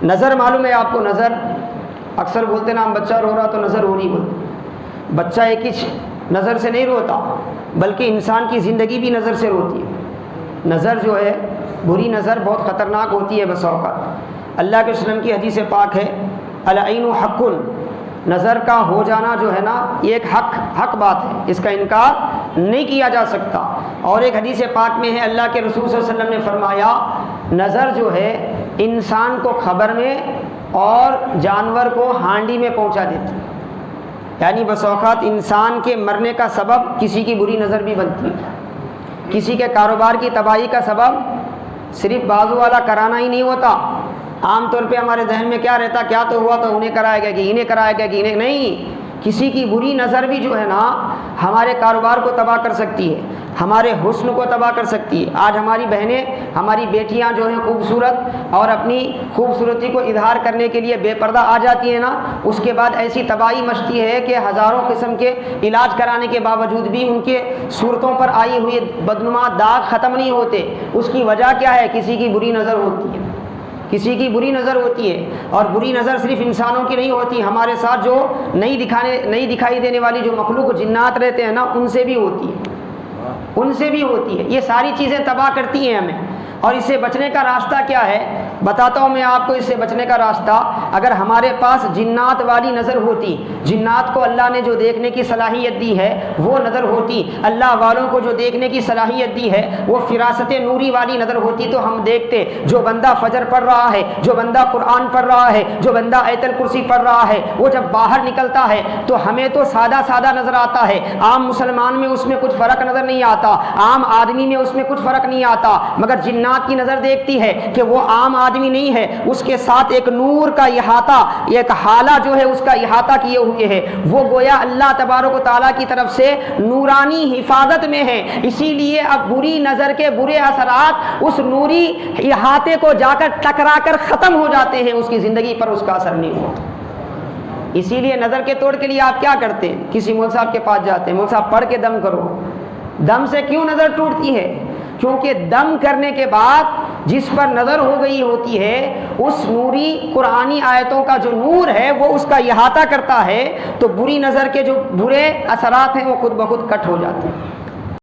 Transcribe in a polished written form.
نظر معلوم ہے آپ کو؟ نظر اکثر بولتے نا ہم بچہ رو رہا تو نظر ہو رہی بولتے. بچہ ایک ہی نظر سے نہیں روتا بلکہ انسان کی زندگی بھی نظر سے روتی ہے. نظر جو ہے بری نظر بہت خطرناک ہوتی ہے بسا اوقات. اللہ کے وسلم کی حدیث پاک ہے العین حق، نظر کا ہو جانا جو ہے نا یہ ایک حق بات ہے، اس کا انکار نہیں کیا جا سکتا. اور ایک حدیث پاک میں ہے اللہ کے رسول صلی اللہ علیہ وسلم نے فرمایا نظر جو ہے انسان کو خبر میں اور جانور کو ہانڈی میں پہنچا دیتی. یعنی بس اوقات انسان کے مرنے کا سبب کسی کی بری نظر بھی بنتی ہے. کسی کے کاروبار کی تباہی کا سبب صرف بازو والا کرانا ہی نہیں ہوتا. عام طور پہ ہمارے ذہن میں کیا رہتا، کیا تو ہوا تو انہیں کرایا گیا کہ انہیں کرایا گیا کہ انہیں نہیں. کسی کی بری نظر بھی جو ہے نا ہمارے کاروبار کو تباہ کر سکتی ہے، ہمارے حسن کو تباہ کر سکتی ہے. آج ہماری بہنیں، ہماری بیٹیاں جو ہیں خوبصورت اور اپنی خوبصورتی کو اظہار کرنے کے لیے بے پردہ آ جاتی ہیں نا، اس کے بعد ایسی تباہی مچتی ہے کہ ہزاروں قسم کے علاج کرانے کے باوجود بھی ان کے صورتوں پر آئی ہوئی بدنما داغ ختم نہیں ہوتے. اس کی وجہ کیا ہے؟ کسی کی بری نظر ہوتی ہے، کسی کی بری نظر ہوتی ہے. اور بری نظر صرف انسانوں کی نہیں ہوتی، ہمارے ساتھ جو نہیں دکھائی دینے والی جو مخلوق جنات رہتے ہیں نا ان سے بھی ہوتی ہے، ان سے بھی ہوتی ہے. یہ ساری چیزیں تباہ کرتی ہیں ہمیں. اور اس سے بچنے کا راستہ کیا ہے بتاتا ہوں میں آپ کو. اس سے بچنے کا راستہ، اگر ہمارے پاس جنات والی نظر ہوتی، جنات کو اللہ نے جو دیکھنے کی صلاحیت دی ہے وہ نظر ہوتی، اللہ والوں کو جو دیکھنے کی صلاحیت دی ہے وہ فراست نوری والی نظر ہوتی، تو ہم دیکھتے جو بندہ فجر پڑھ رہا ہے، جو بندہ قرآن پڑھ رہا ہے، جو بندہ آیت الکرسی پڑھ رہا ہے، وہ جب باہر نکلتا ہے تو ہمیں تو سادہ نظر آتا ہے. عام مسلمان میں اس میں کچھ فرق نظر نہیں آتا، عام آدمی میں اس میں کچھ فرق نہیں آتا. مگر جنات کی نظر دیکھتی ہے کہ وہ عام آدمی نہیں ہے، اس کے ساتھ ایک نور کا احاطہ، ایک حالہ جو ہے اس کا احاطہ کیے ہوئے ہے. وہ گویا اللہ تبارک و تعالیٰ کی طرف سے نورانی حفاظت میں ہے. اسی لیے اب بری نظر کے برے اثرات اس نوری احاطے کو جا کر ٹکرا کر ختم ہو جاتے ہیں، اس کی زندگی پر اس کا اثر نہیں ہوتا. اسی لیے نظر کے توڑ کے لیے آپ کیا کرتے ہیں؟ کسی مول صاحب کے پاس جاتے ہیں، مول صاحب پڑھ کے دم کرو. دم سے کیوں نظر ٹوٹتی ہے؟ کیونکہ دم کرنے کے بعد جس پر نظر ہو گئی ہوتی ہے اس نوری قرآنی آیتوں کا جو نور ہے وہ اس کا احاطہ کرتا ہے، تو بری نظر کے جو برے اثرات ہیں وہ خود بخود کٹ ہو جاتے ہیں.